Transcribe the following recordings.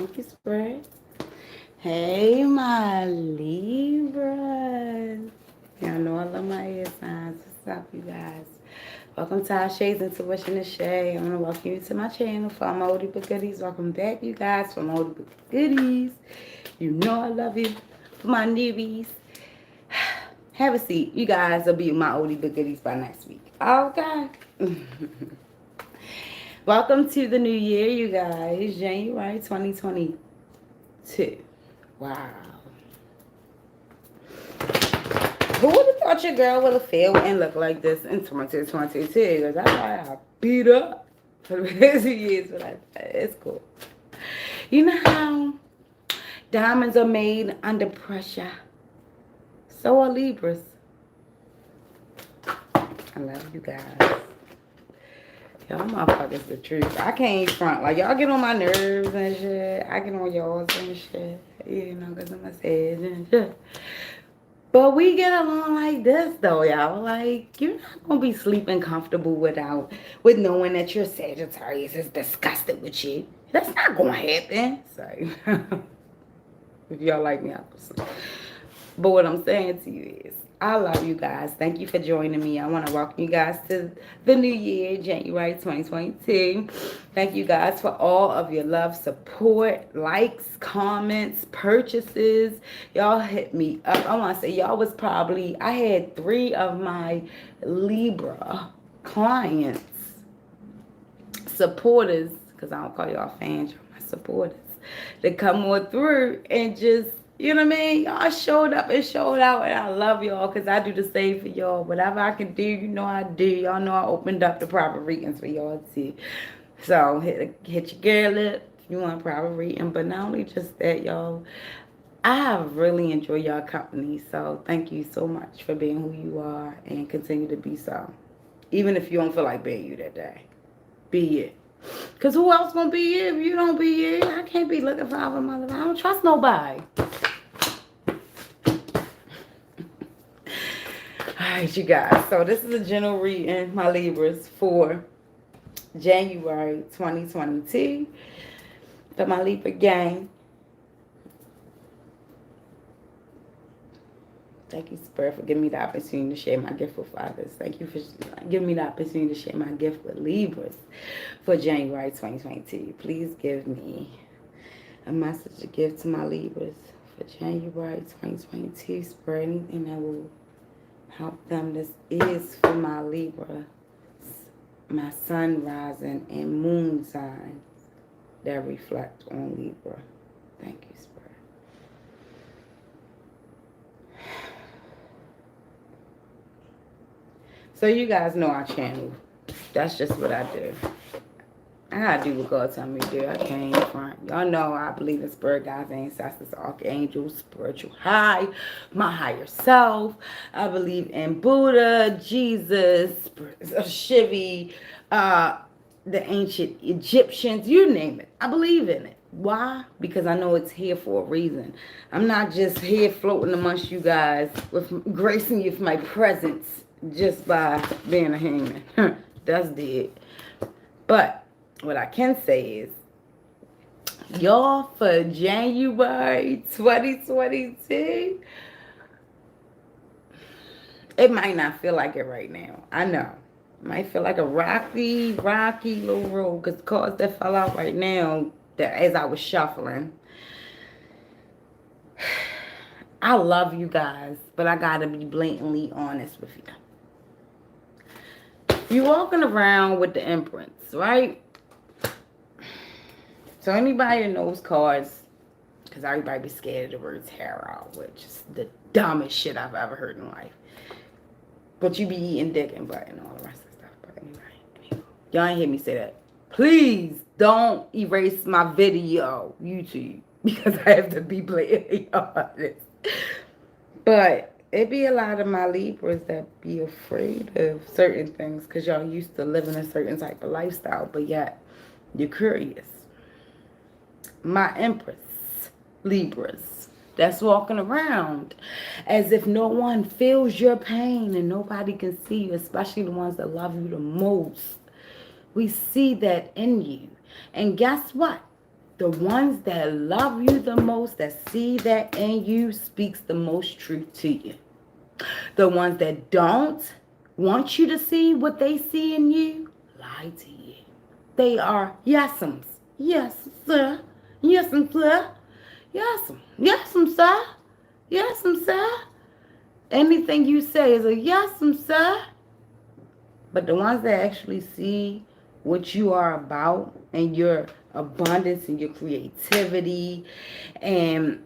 Thank you, Spirit. Hey, my Libras. Y'all know I love my air signs. What's up, you guys? Welcome to our Shades Intuition and Shay. I want to welcome you to my channel for my oldie but goodies. Welcome back, you guys, for my oldie but goodies. You know I love you. For my newbies, have a seat. You guys will be my oldie but goodies by next week. Okay. Welcome to the new year, you guys. January 2022. Wow. Who would have thought your girl would have failed and look like this in 2022? Because I got beat up for the past few years, but it's cool. You know how diamonds are made under pressure? So are Libras. I love you guys. Y'all motherfuckers the truth. I can't front. Like, y'all get on my nerves and shit. I get on y'all and shit. You know, because I'm a sage and shit. But we get along like this, though, y'all. Like, you're not going to be sleeping comfortable with knowing that your Sagittarius is disgusted with you. That's not going to happen. Sorry. If y'all like me, I'll sleep. But what I'm saying to you is, I love you guys. Thank you for joining me. I want to welcome you guys to the new year, January 2022. Thank you guys for all of your love, support, likes, comments, purchases. Y'all hit me up. I want to say y'all was probably, I had 3 of my Libra clients, supporters, because I don't call y'all fans, y'all my supporters, to come on through and just, you know what I mean? Y'all showed up and showed out, and I love y'all because I do the same for y'all. Whatever I can do, you know I do. Y'all know I opened up the private readings for y'all too. So hit your girl up if you want a private reading. But not only just that, y'all, I have really enjoyed y'all company. So thank you so much for being who you are and continue to be so. Even if you don't feel like being you that day, be it. Because who else gonna be you if you don't be you? I can't be looking for other mother. I don't trust nobody. Alright, you guys. So this is a general reading, my Libras, for January 2022. For my Libra gang. Thank you, Spirit, for giving me the opportunity to share my gift with others. Thank you for giving me the opportunity to share my gift with Libras for January 2022. Please give me a message to give to my Libras for January 2022. Spirit, anything that will help them. This is for my Libra, my sun, rising, and moon signs that reflect on Libra. Thank you, Spirit. So you guys know our channel. That's just what I do. I gotta do what God tell me to do. I can't front. Y'all know I believe in spirit guides, ancestors, archangels, spiritual high, my higher self. I believe in Buddha, Jesus, Shivi, the ancient Egyptians, you name it. I believe in it. Why? Because I know it's here for a reason. I'm not just here floating amongst you guys with gracing you with my presence just by being a hangman. That's dead. But what I can say is, y'all, for January 2022, it might not feel like it right now. I know. It might feel like a rocky little road because cards that fell out right now, that as I was shuffling. I love you guys, but I gotta be blatantly honest with you. You're walking around with the imprints, right? So anybody that knows cards, because everybody be scared of the word tarot, which is the dumbest shit I've ever heard in life. But you be eating dick and butt and all the rest of stuff. But anyway, y'all ain't hear me say that. Please don't erase my video, YouTube, because I have to be blatantly honest. But it be a lot of my Libras that be afraid of certain things because y'all used to living a certain type of lifestyle, but yet you're curious. My Empress, Libras, that's walking around as if no one feels your pain and nobody can see you, especially the ones that love you the most. We see that in you. And guess what? the ones that love you the most, that see that in you, speaks the most truth to you. The ones that don't want you to see what they see in you, lie to you. They are yes'ems. Yes, sir. Yes'em, sir. Yes'em. Yes'em, sir. Yes'em, sir. Anything you say is a yes'em, sir. But the ones that actually see what you are about and your abundance and your creativity and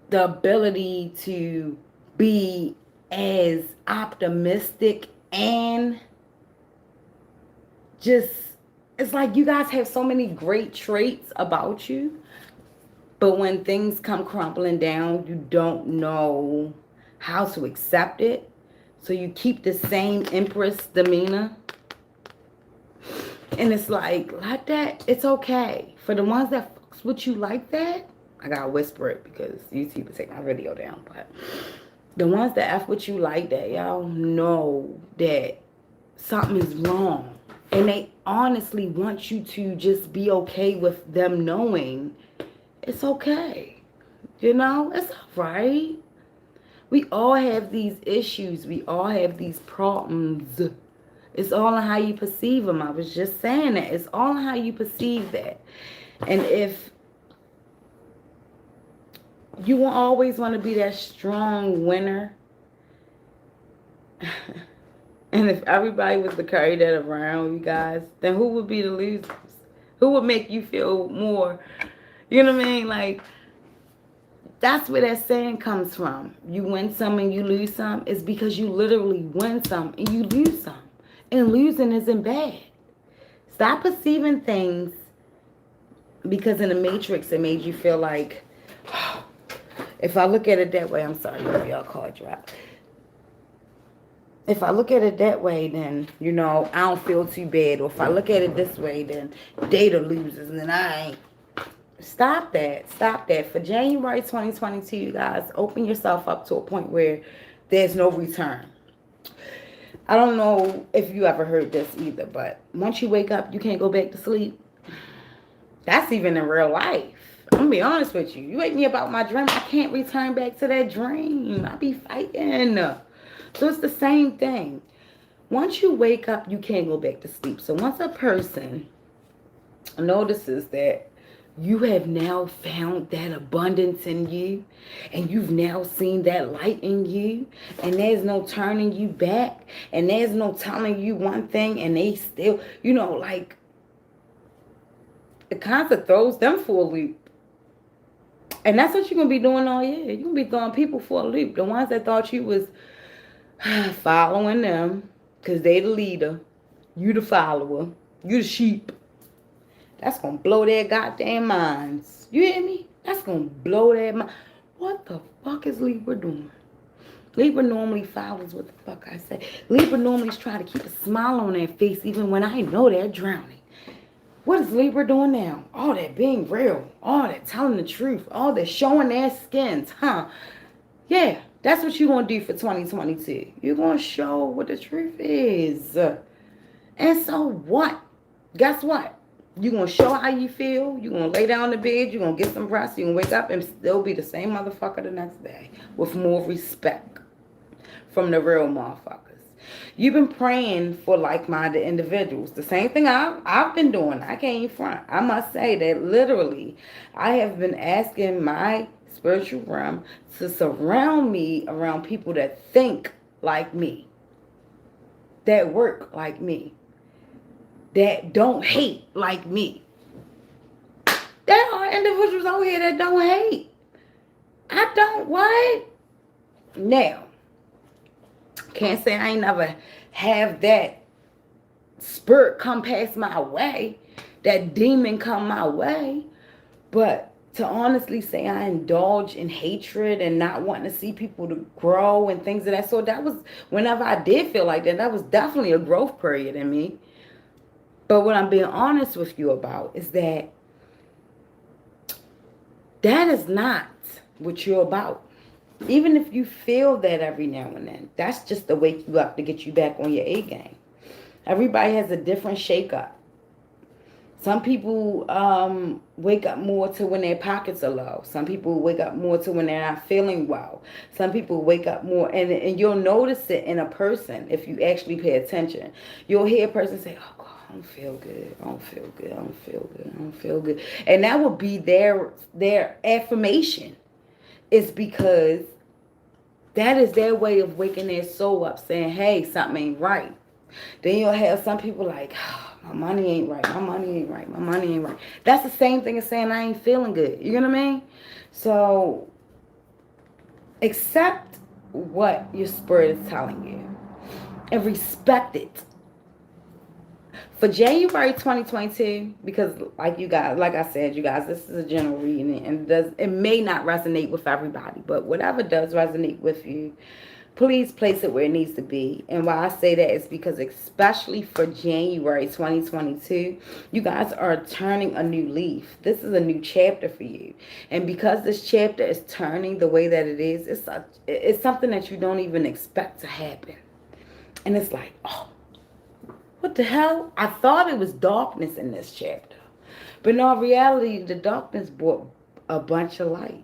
the ability to be as optimistic and just, it's like you guys have so many great traits about you, but when things come crumbling down, you don't know how to accept it. So you keep the same empress demeanor. And it's like that, it's okay. For the ones that fucks with you like that, I gotta whisper it because YouTube will take my video down. But the ones that F with you like that, y'all know that something is wrong. And they honestly want you to just be okay with them knowing it's okay. You know, it's all right. We all have these issues. We all have these problems. It's all on how you perceive them. I was just saying that. It's all on how you perceive that. And if you will always want to be that strong winner, and if everybody was to carry that around, you guys, then who would be the losers? Who would make you feel more, you know what I mean? Like, that's where that saying comes from. You win some and you lose some. It's because you literally win some and you lose some. And losing isn't bad. Stop perceiving things because in the Matrix it made you feel like, oh, if I look at it that way, I'm sorry, y'all call it drop. If I look at it that way, then, you know, I don't feel too bad. Or if I look at it this way, then they the losers and then I ain't. Stop that. Stop that. For January 2022, you guys, open yourself up to a point where there's no return. I don't know if you ever heard this either, but once you wake up, you can't go back to sleep. That's even in real life. I'm going to be honest with you. You wake me about my dream, I can't return back to that dream. I be fighting. So it's the same thing. Once you wake up, you can't go back to sleep. So once a person notices that you have now found that abundance in you, and you've now seen that light in you, and there's no turning you back, and there's no telling you one thing, and they still, you know, like, it kind of throws them for a loop. And that's what you're going to be doing all year. You're going to be throwing people for a loop. The ones that thought you was following them, because they the leader, you the follower, you the sheep. That's going to blow their goddamn minds. You hear me? That's going to blow their mind. What the fuck is Libra doing? Libra normally follows what the fuck I say. Libra normally is trying to keep a smile on their face even when I know they're drowning. What is Libra doing now? All that being real. All that telling the truth. All that showing their skins. Huh? Yeah, that's what you're going to do for 2022. You're going to show what the truth is. And so what? Guess what? You're going to show how you feel. You're going to lay down in the bed. You're going to get some rest. You're going to wake up and still be the same motherfucker the next day. With more respect from the real motherfuckers. You've been praying for like-minded individuals. The same thing I've been doing. I can't even front. I must say that literally I have been asking my spiritual realm to surround me around people that think like me. That work like me. That don't hate like me. There are individuals out here that don't hate. I don't what? Now, can't say I ain't never have that spirit come past my way, that demon come my way, but to honestly say I indulge in hatred and not wanting to see people to grow and things of that sort, that was, whenever I did feel like that, that was definitely a growth period in me. But what I'm being honest with you about is that is not what you're about. Even if you feel that every now and then, that's just to wake you up to get you back on your A game. Everybody has a different shake-up. Some people wake up more to when their pockets are low. Some people wake up more to when they're not feeling well. Some people wake up more, and you'll notice it in a person if you actually pay attention. You'll hear a person say, "Oh God, I don't feel good. I don't feel good. I don't feel good. I don't feel good," and that will be their affirmation. It's because that is their way of waking their soul up, saying, "Hey, something ain't right." Then you'll have some people like, oh, my money ain't right, my money ain't right, my money ain't right. That's the same thing as saying I ain't feeling good. You know what I mean? So accept what your spirit is telling you and respect it. For January 2022, because like I said, you guys, this is a general reading and it may not resonate with everybody, but whatever does resonate with you, please place it where it needs to be. And why I say that is because especially for January 2022, you guys are turning a new leaf. This is a new chapter for you. And because this chapter is turning the way that it is, it's something that you don't even expect to happen. And it's like, oh, what the hell? I thought it was darkness in this chapter. But in all reality, the darkness brought a bunch of light.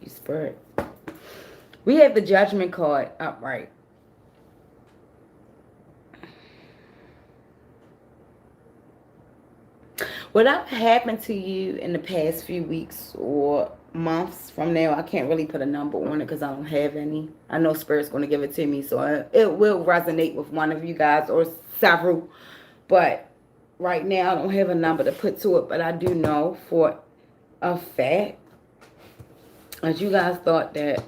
You spirit. We have the Judgment card upright. Whatever happened to you in the past few weeks or months from now, I can't really put a number on it because I don't have any. I know Spirit's going to give it to me, so it will resonate with one of you guys or several. But right now, I don't have a number to put to it, but I do know for a fact that you guys thought that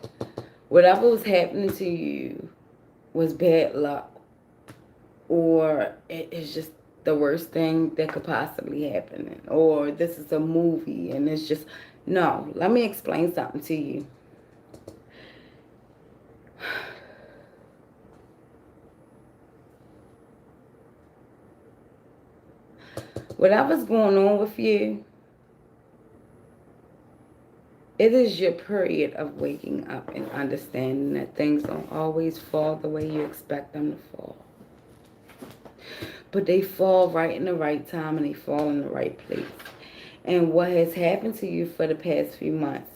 whatever was happening to you was bad luck, or it is just the worst thing that could possibly happen, or this is a movie and it's just, no, let me explain something to you. Whatever's going on with you, it is your period of waking up and understanding that things don't always fall the way you expect them to fall. But they fall right in the right time and they fall in the right place. And what has happened to you for the past few months,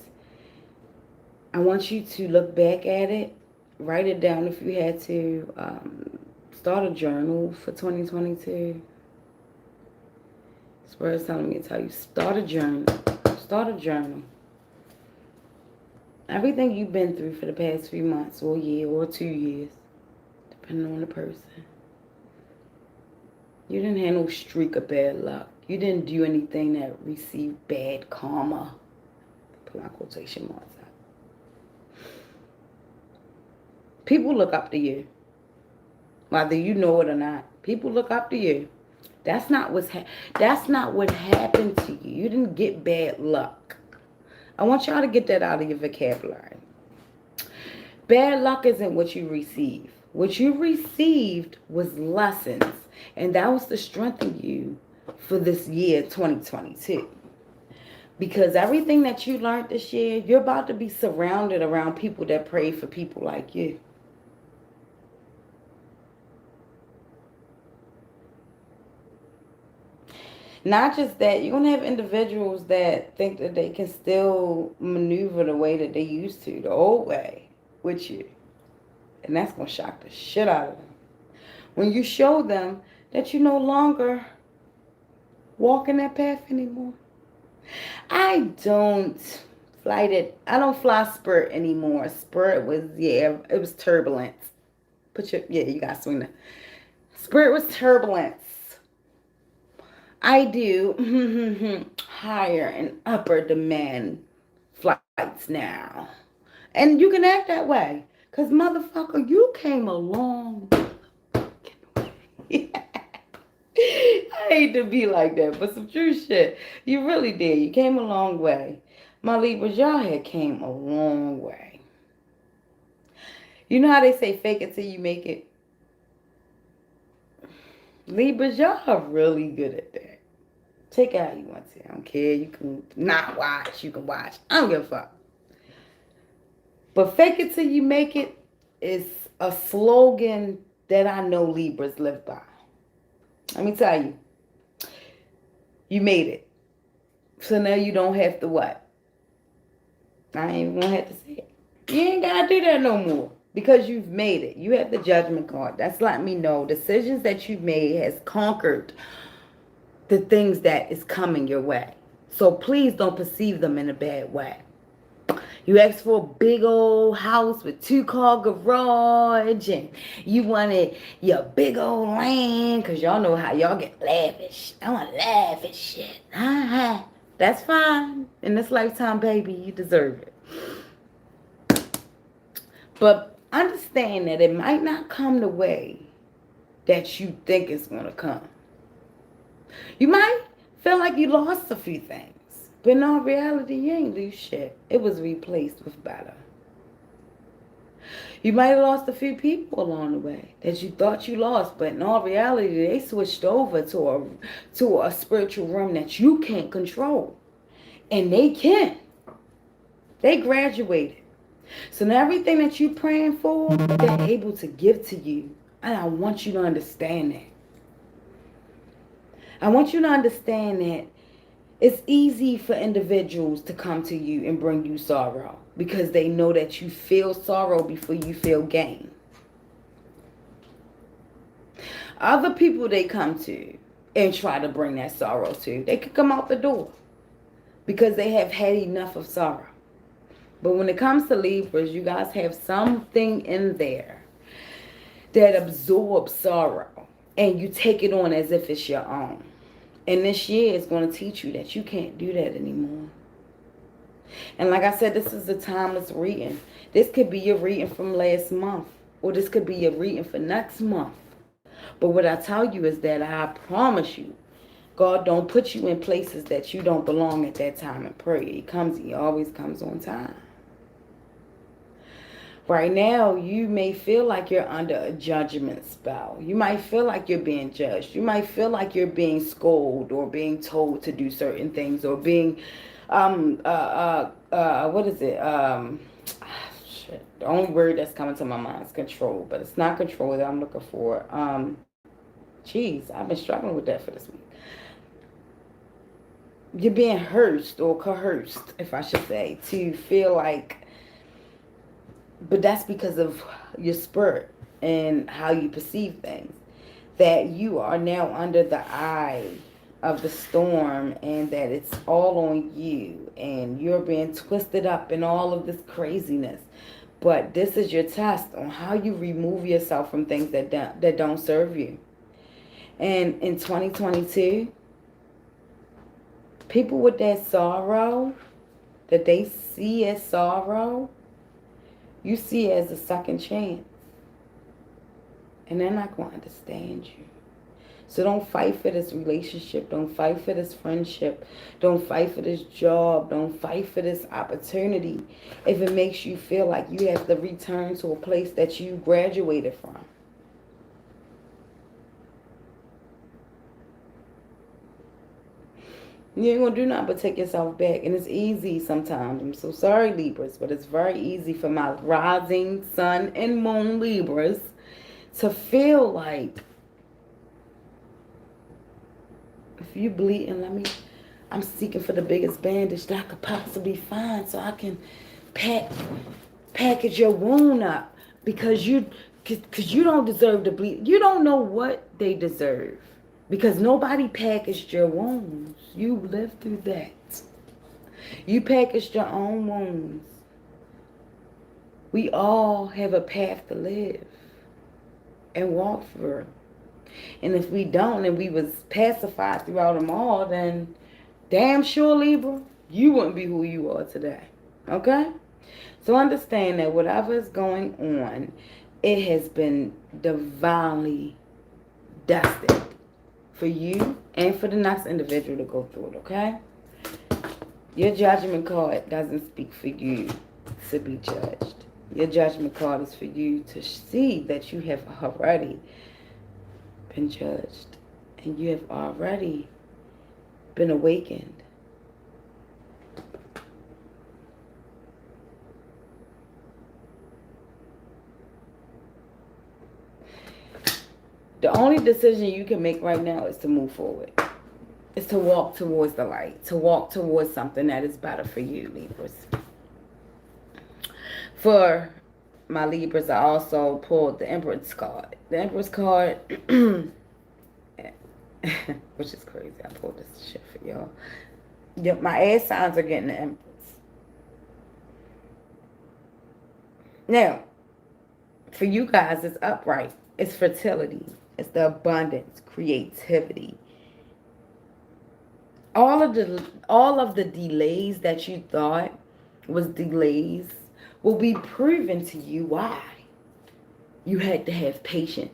I want you to look back at it, write it down if you had to, start a journal for 2022. Spirit's telling me to tell you, start a journal. Start a journal. Everything you've been through for the past few months or a year or 2 years, depending on the person. You didn't have no streak of bad luck. You didn't do anything that received bad karma. Put my quotation marks out. People look up to you. Whether you know it or not. People look up to you. That's not what happened to you. You didn't get bad luck. I want y'all to get that out of your vocabulary. Bad luck isn't what you receive. What you received was lessons. And that was to strengthen you for this year, 2022. Because everything that you learned this year, you're about to be surrounded around people that pray for people like you. Not just that, you're going to have individuals that think that they can still maneuver the way that they used to, the old way, with you. And that's going to shock the shit out of them. When you show them that you no longer walk in that path anymore. I don't fly Spirit anymore. Spirit was, it was turbulence. You got to swing that. Spirit was turbulence. I do higher and upper demand flights now. And you can act that way. Because, motherfucker, you came a long way. I hate to be like that, but some true shit. You really did. You came a long way. My Libras, y'all had came a long way. You know how they say fake it till you make it? Libras, y'all are really good at that. Take it how you want to. I don't care. You can not watch. You can watch. I don't give a fuck. But fake it till you make it is a slogan that I know Libras live by. Let me tell you. You made it. So now you don't have to what? I ain't even gonna have to say it. You ain't gotta do that no more. Because you've made it. You have the judgment card. That's letting me know decisions that you've made has conquered the things that is coming your way. So please don't perceive them in a bad way. You asked for a big old house with 2-car garage, and you wanted your big old land, because y'all know how y'all get lavish. I want lavish shit. That's fine. In this lifetime, baby, you deserve it. But understand that it might not come the way that you think it's going to come. You might feel like you lost a few things. But in all reality, you ain't lose shit. It was replaced with better. You might have lost a few people along the way that you thought you lost, but in all reality, they switched over to a spiritual realm that you can't control. And they can. They graduated. So now everything that you're praying for, they're able to give to you. And I want you to understand that. I want you to understand that it's easy for individuals to come to you and bring you sorrow because they know that you feel sorrow before you feel gain. Other people they come to and try to bring that sorrow to, they could come out the door because they have had enough of sorrow. But when it comes to Libras, you guys have something in there that absorbs sorrow and you take it on as if it's your own. And this year is going to teach you that you can't do that anymore. And like I said, this is a timeless reading. This could be your reading from last month. Or this could be your reading for next month. But what I tell you is that I promise you, God don't put you in places that you don't belong at that time in prayer. He always comes on time. Right now, you may feel like you're under a judgment spell. You might feel like you're being judged. You might feel like you're being scolded or being told to do certain things or being, what is it? Shit. The only word that's coming to my mind is control, but it's not control that I'm looking for. Jeez, I've been struggling with that for this week. You're being hurt or coerced, if I should say, to feel like. But that's because of your spirit and how you perceive things. That you are now under the eye of the storm and that it's all on you. And you're being twisted up in all of this craziness. But this is your test on how you remove yourself from things that don't serve you. And in 2022, people with that sorrow, that they see as sorrow, you see it as a second chance. And they're not going to understand you. So don't fight for this relationship. Don't fight for this friendship. Don't fight for this job. Don't fight for this opportunity if it makes you feel like you have to return to a place that you graduated from. You ain't going to do nothing but take yourself back. And it's easy sometimes. I'm so sorry, Libras. But it's very easy for my rising sun and moon Libras to feel like if you bleeding, I'm seeking for the biggest bandage that I could possibly find so I can package your wound up because you don't deserve to bleed. You don't know what they deserve. Because nobody packaged your wounds. You lived through that. You packaged your own wounds. We all have a path to live and walk through. And if we don't and we was pacified throughout them all, then damn sure, Libra, you wouldn't be who you are today. Okay? So understand that whatever is going on, it has been divinely destined for you and for the next individual to go through it, okay? Your judgment card doesn't speak for you to be judged. Your judgment card is for you to see that you have already been judged and you have already been awakened. The only decision you can make right now is to move forward. It's to walk towards the light. To walk towards something that is better for you, Libras. For my Libras, I also pulled the Empress card. The Empress card, which is crazy. I pulled this shit for y'all. Yep, my air signs are getting the Empress. Now, for you guys, it's upright. It's fertility. It's the abundance, creativity. All of the delays that you thought was delays will be proven to you why. You had to have patience.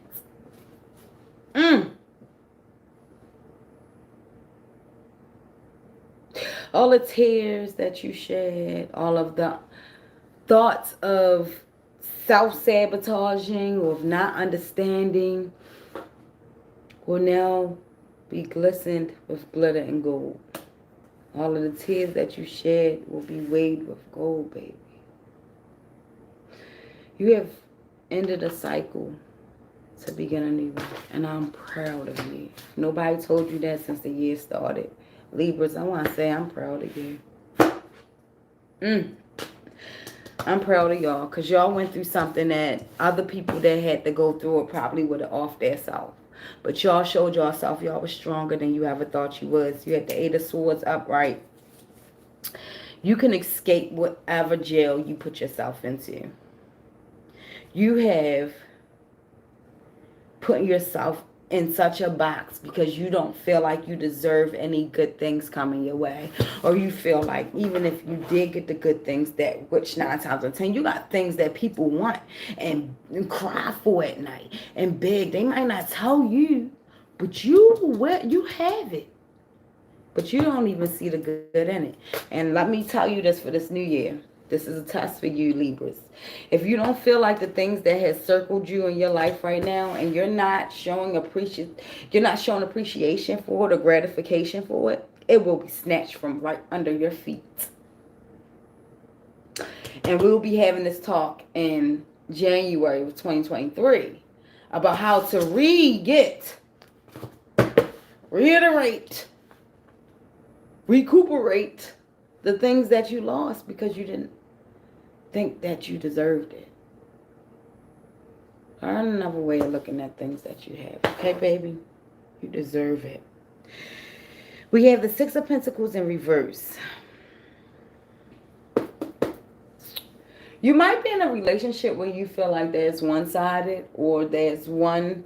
All the tears that you shed, all of the thoughts of self-sabotaging or of not understanding will now be glistened with glitter and gold. All of the tears that you shed will be weighed with gold, baby. You have ended a cycle to begin a new one, and I'm proud of you. Nobody told you that since the year started. Libras, I want to say I'm proud of you. I'm proud of y'all because y'all went through something that other people that had to go through it probably would have off their self. But y'all showed yourself y'all was stronger than you ever thought you was. You had the 8 of Swords upright. You can escape whatever jail you put yourself into. You have put yourself in such a box because you don't feel like you deserve any good things coming your way, or you feel like even if you did get the good things, that which 9 times out of 10 you got things that people want and cry for at night and beg. They might not tell you, but you have it, but you don't even see the good in it. And let me tell you this for this new year. This is a test for you, Libras. If you don't feel like the things that has circled you in your life right now, and you're not showing appreciation for it or gratification for it, it will be snatched from right under your feet. And we'll be having this talk in January of 2023 about how to recuperate the things that you lost because you didn't think that you deserved it. Learn another way of looking at things that you have. Okay, baby? You deserve it. We have the 6 of Pentacles in reverse. You might be in a relationship where you feel like there's one-sided, or there's one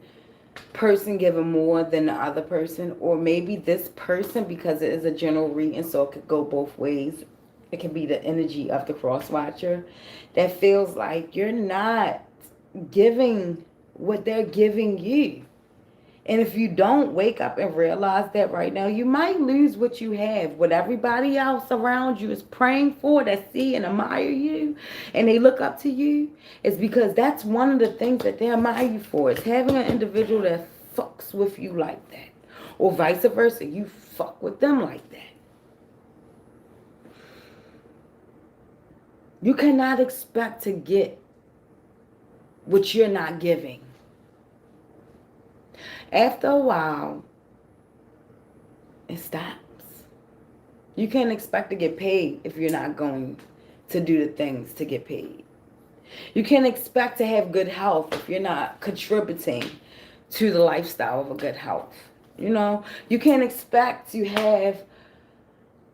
person giving more than the other person, or maybe this person, because it is a general reading, so it could go both ways. It can be the energy of the cross watcher that feels like you're not giving what they're giving you. And if you don't wake up and realize that right now, you might lose what you have. What everybody else around you is praying for, that see and admire you, and they look up to you, is because that's one of the things that they admire you for. Is having an individual that fucks with you like that. Or vice versa, you fuck with them like that. You cannot expect to get what you're not giving. After a while, it stops. You can't expect to get paid if you're not going to do the things to get paid. You can't expect to have good health if you're not contributing to the lifestyle of a good health. You know, you can't expect to have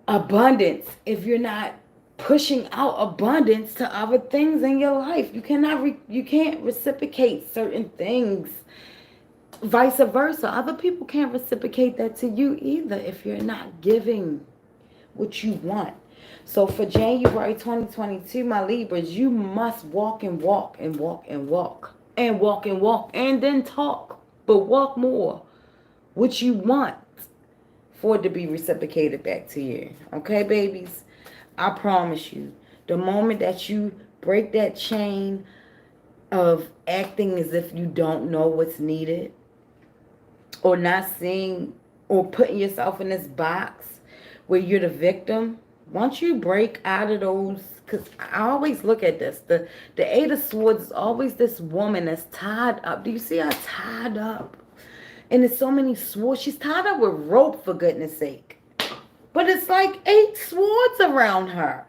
abundance if you're not pushing out abundance to other things in your life. You can't reciprocate certain things. Vice versa. Other people can't reciprocate that to you either if you're not giving what you want. So for January 2022, my Libras, you must walk and walk and walk and walk and walk and walk and then talk, but walk more. What you want for it to be reciprocated back to you. Okay, babies? I promise you, the moment that you break that chain of acting as if you don't know what's needed, or not seeing, or putting yourself in this box where you're the victim, once you break out of those, because I always look at this, the 8 of Swords is always this woman that's tied up. Do you see her tied up And there's so many swords. She's tied up with rope, for goodness sake. But it's like 8 swords around her.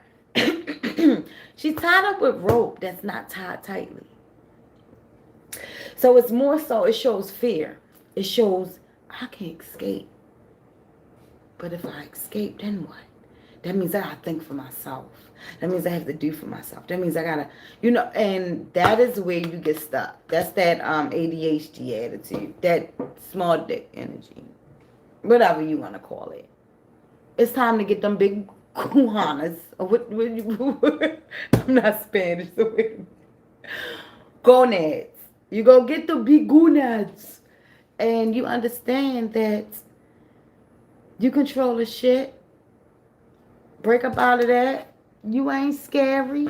She's tied up with rope that's not tied tightly. So it's more so, it shows fear. It shows, I can't escape. But if I escape, then what? That means I gotta think for myself. That means I have to do for myself. That means I gotta, and that is where you get stuck. That's that ADHD attitude, that small dick energy, whatever you want to call it. It's time to get them big kuhanas. I'm not Spanish, so wait. Gonads. You go get the big gonads. And you understand that you control the shit. Break up out of that. You ain't scary.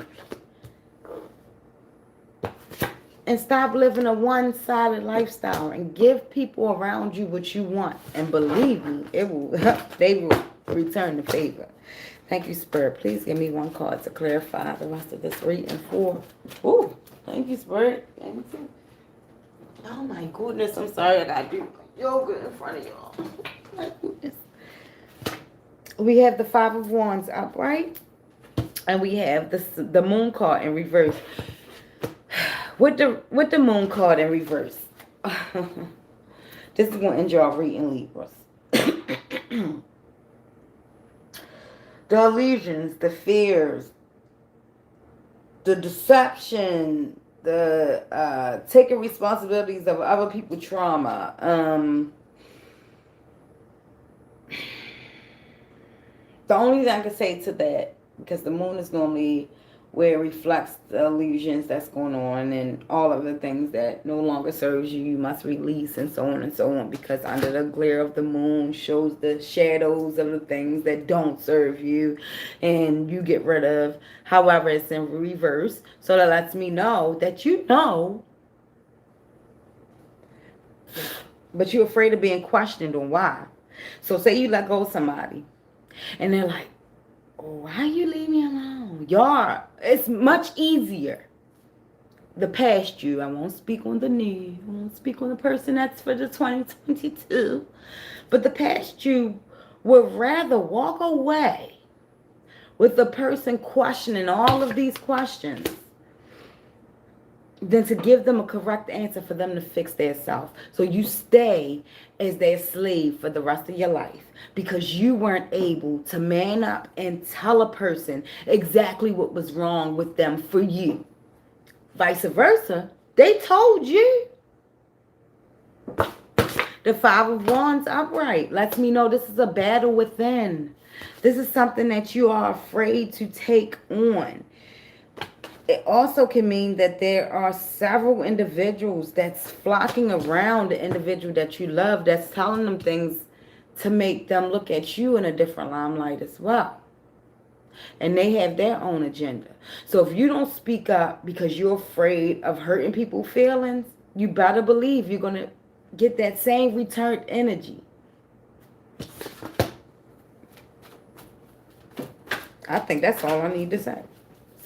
And stop living a one-sided lifestyle and give people around you what you want. And believe me, they will return the favor. Thank you, Spirit. Please give me one card to clarify the rest of this reading for. Ooh, thank you, Spirit. Thank you. Oh my goodness, I'm sorry I gotta do yoga in front of y'all. My goodness. We have the 5 of Wands upright, and we have the Moon card in reverse. With the Moon card in reverse, this is going to end your reading, Libras. The illusions, the fears, the deception, the taking responsibilities of other people's trauma. The only thing I can say to that, because the moon is normally where it reflects the illusions that's going on and all of the things that no longer serves you, you must release, and so on and so on, because under the glare of the moon shows the shadows of the things that don't serve you and you get rid of. However, it's in reverse, so that lets me know that but you're afraid of being questioned on why. So say you let go of somebody and they're like, why you leave me alone? Y'all, it's much easier. The past you, I won't speak on the new. I won't speak on the person that's for the 2022. But the past you would rather walk away with the person questioning all of these questions than to give them a correct answer for them to fix their self. So you stay as their slave for the rest of your life because you weren't able to man up and tell a person exactly what was wrong with them for you. Vice versa, they told you. The 5 of Wands upright lets me know this is a battle within. This is something that you are afraid to take on. It also can mean that there are several individuals that's flocking around the individual that you love, that's telling them things to make them look at you in a different limelight as well. And they have their own agenda. So if you don't speak up because you're afraid of hurting people's feelings, you better believe you're going to get that same returned energy. I think that's all I need to say.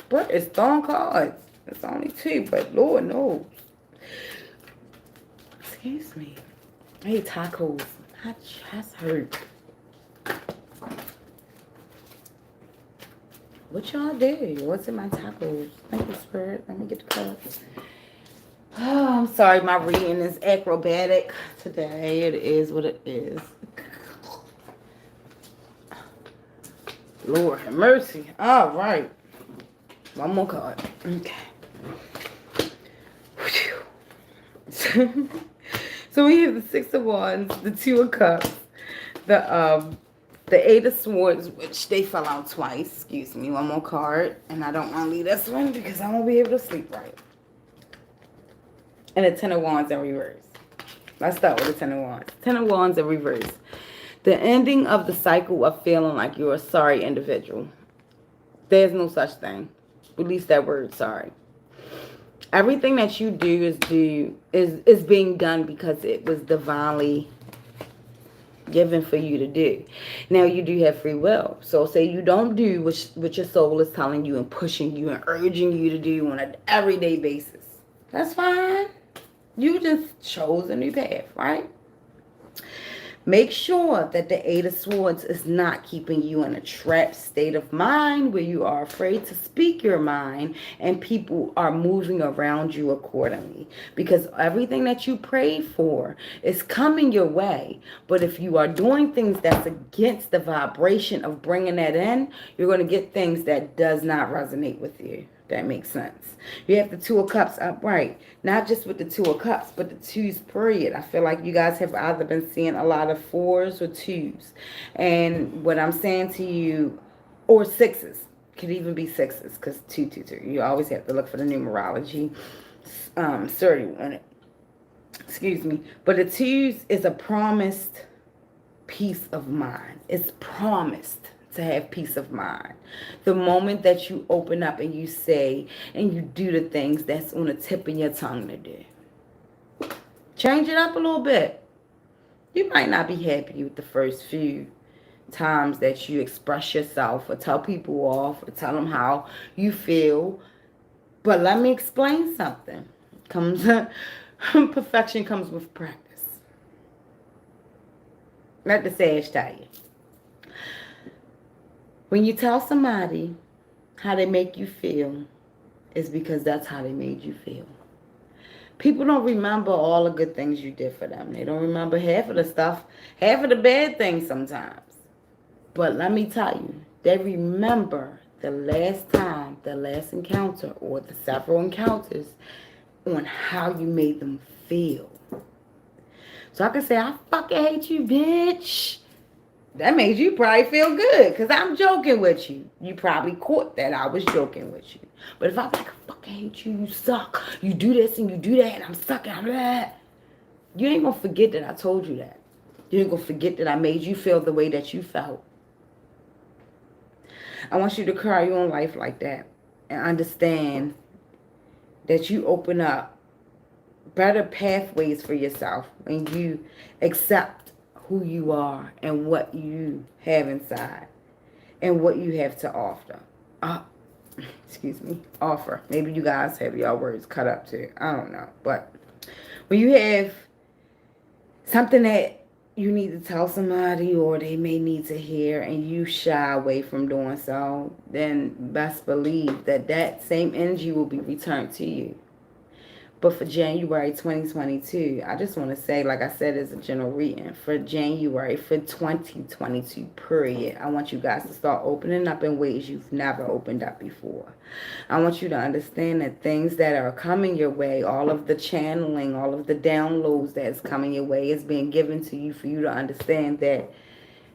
But it's throwing cards. It's only 2, but Lord knows. Excuse me. I ate tacos. My chest hurt. What y'all do? What's in my tacos? Thank you, Spirit. Let me get the cards. Oh, I'm sorry. My reading is acrobatic today. It is what it is. Lord have mercy. All right. One more card. Okay. So we have the 6 of Wands, the 2 of Cups, the 8 of Swords, which they fell out twice. Excuse me. One more card. And I don't want to leave this one because I won't be able to sleep right. And the 10 of Wands in reverse. Let's start with the 10 of Wands. 10 of Wands in reverse. The ending of the cycle of feeling like you're a sorry individual. There's no such thing. Release that word, sorry. Everything that you do is being done because it was divinely given for you to do. Now, you do have free will. So say you don't do what your soul is telling you and pushing you and urging you to do on an everyday basis. That's fine. You just chose a new path, right? Make sure that the Eight of Swords is not keeping you in a trapped state of mind where you are afraid to speak your mind and people are moving around you accordingly. Because everything that you prayed for is coming your way. But if you are doing things that's against the vibration of bringing that in, you're going to get things that does not resonate with you. That makes sense. You have the Two of Cups upright. Not just with the Two of Cups, but the twos period. I feel like you guys have either been seeing a lot of fours or twos. And what I'm saying to you, or sixes. Could even be sixes because 222. You always have to look for the numerology. 30. Excuse me. But the twos is a promised peace of mind. It's promised to have peace of mind. The moment that you open up and you say and you do the things that's on the tip of your tongue to do. Change it up a little bit. You might not be happy with the first few times that you express yourself or tell people off or tell them how you feel. But let me explain something. Perfection comes with practice. Let the sage tell you. When you tell somebody how they make you feel, it's because that's how they made you feel. People don't remember all the good things you did for them. They don't remember half of the stuff, half of the bad things sometimes. But let me tell you, they remember the last time, the last encounter, or the several encounters on how you made them feel. So I can say, I fucking hate you, bitch. That made you probably feel good because I'm joking with you. You probably caught that I was joking with you. But if I'm like, I fucking hate you, you suck. You do this and you do that and I'm sucking. I'm that. You ain't going to forget that I told you that. You ain't going to forget that I made you feel the way that you felt. I want you to carry your own life like that and understand that you open up better pathways for yourself when you accept who you are and what you have inside and what you have to offer. Offer. Maybe you guys have your words cut up too. I don't know. But when you have something that you need to tell somebody or they may need to hear and you shy away from doing so, then best believe that that same energy will be returned to you. But for January 2022, I just want to say, like I said, it's a general reading. For January, for 2022, period, I want you guys to start opening up in ways you've never opened up before. I want you to understand that things that are coming your way, all of the channeling, all of the downloads that's coming your way is being given to you for you to understand that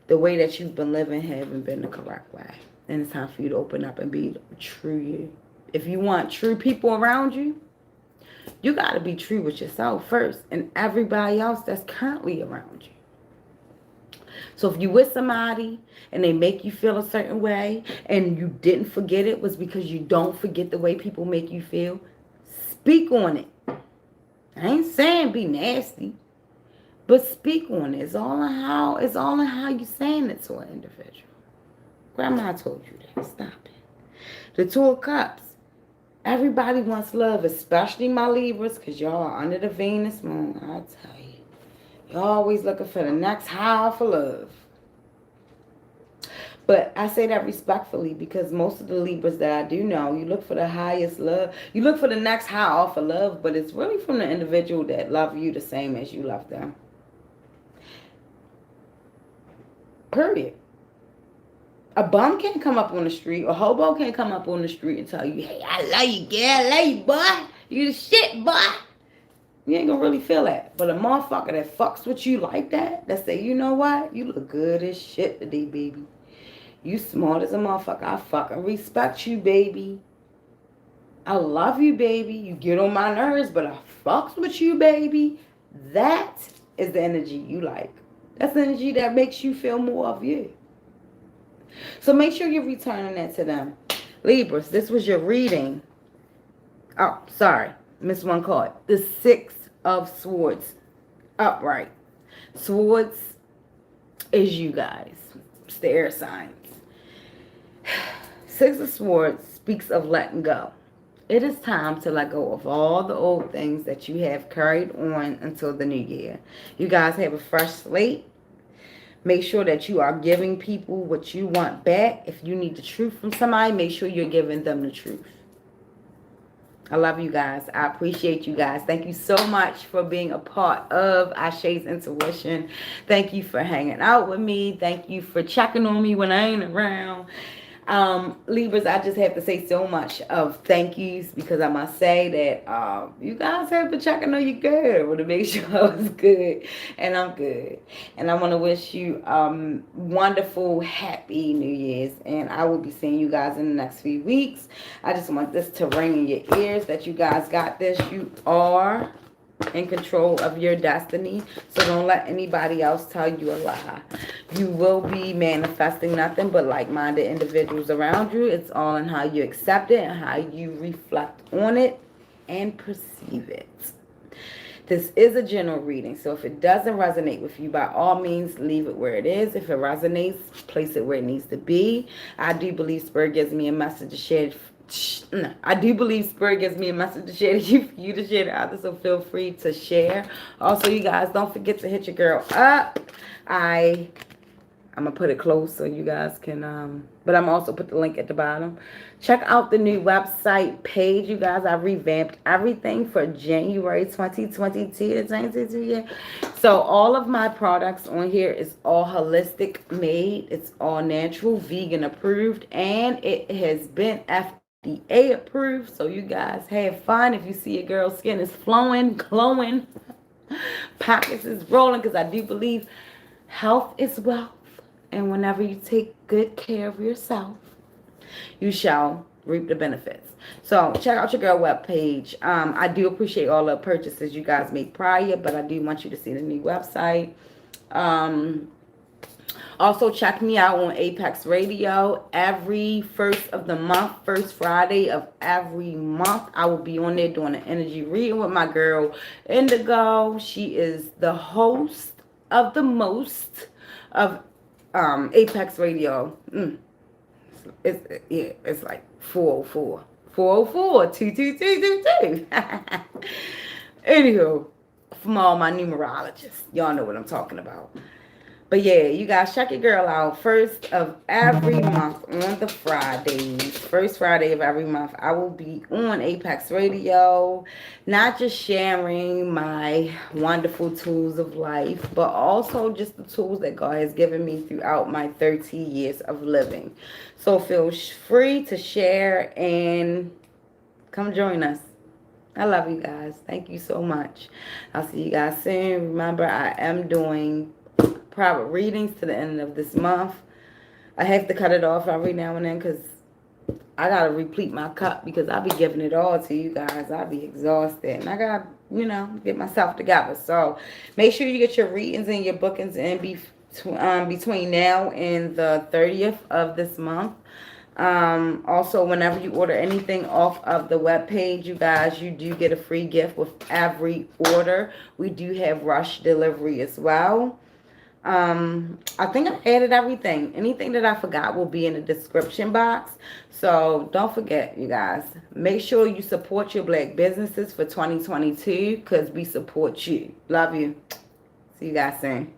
the way that you've been living haven't been the correct way. And it's time for you to open up and be true you. If you want true people around you, you got to be true with yourself first and everybody else that's currently around you. So if you with somebody and they make you feel a certain way and you didn't forget it was because you don't forget the way people make you feel, speak on it. I ain't saying be nasty, but speak on it. It's all in how you saying it to an individual. Grandma told you that. Stop it. The Two of Cups. Everybody wants love, especially my Libras, because y'all are under the Venus moon. I tell you. Y'all always looking for the next high for love. But I say that respectfully because most of the Libras that I do know, you look for the highest love. You look for the next high off of love, but it's really from the individual that love you the same as you love them. Period. A bum can't come up on the street. A hobo can't come up on the street and tell you, hey, I love you, girl. I love you, boy. You the shit, boy. You ain't gonna really feel that. But a motherfucker that fucks with you like that say, you know what? You look good as shit today, baby. You smart as a motherfucker. I fucking respect you, baby. I love you, baby. You get on my nerves, but I fucks with you, baby. That is the energy you like. That's the energy that makes you feel more of you. So make sure you're returning that to them. Libras, this was your reading. Oh, sorry. Missed one card. The Six of Swords. Upright. Swords is you guys. It's the air signs. Six of Swords speaks of letting go. It is time to let go of all the old things that you have carried on until the new year. You guys have a fresh slate. Make sure that you are giving people what you want back. If you need the truth from somebody, make sure you're giving them the truth. I love you guys. I appreciate you guys. Thank you so much for being a part of Ashe's Intuition. Thank you for hanging out with me. Thank you for checking on me when I ain't around. Libras, I just have to say so much of thank yous, because I must say that you guys have been checking on you good to make sure I was good, and I'm good. And I want to wish you wonderful, happy New Year's, and I will be seeing you guys in the next few weeks. I just want this to ring in your ears that you guys got this. You are in control of your destiny, so don't let anybody else tell you a lie. You will be manifesting nothing but like-minded individuals around you. It's all in how you accept it and how you reflect on it and perceive it. This is a general reading, so if it doesn't resonate with you, by all means, leave it where it is. If it resonates, place it where it needs to be. I do believe Spirit gives me a message to share. I do believe Spirit gives me a message to share to you, for you to share to others, so feel free to share. Also, you guys, don't forget to hit your girl up. I'm going to put it close so you guys can, but I'm also put the link at the bottom. Check out the new website page, you guys. I revamped everything for January 2022. Yeah. So all of my products on here is all holistic made. It's all natural, vegan approved, and it has been FDA approved. So you guys have fun. If you see a girl's skin is flowing, glowing, pockets is rolling, because I do believe health is wealth. And whenever you take good care of yourself, you shall reap the benefits. So check out your girl webpage. I do appreciate all the purchases you guys make prior, but I do want you to see the new website. Also, check me out on Apex Radio every first of the month, first Friday of every month. I will be on there doing an energy reading with my girl Indigo. She is the host of the most of Apex Radio. It's like 404 22222. Anywho, from all my numerologists, y'all know what I'm talking about. But yeah, you guys check your girl out. First of every month on the Fridays, first Friday of every month, I will be on Apex Radio, not just sharing my wonderful tools of life, but also just the tools that God has given me throughout my 30 years of living. So feel free to share and come join us. I love you guys. Thank you so much. I'll see you guys soon. Remember, I am doing private readings to the end of this month. I have to cut it off every now and then because I gotta replete my cup, because I'll be giving it all to you guys. I'll be exhausted and I gotta, get myself together. So make sure you get your readings and your bookings in between now and the 30th of this month. Also, whenever you order anything off of the webpage, you guys, you do get a free gift with every order. We do have rush delivery as well. I think I added everything. Anything that I forgot will be in the description box. So don't forget, you guys. Make sure you support your black businesses for 2022, because we support you. Love you. See you guys soon.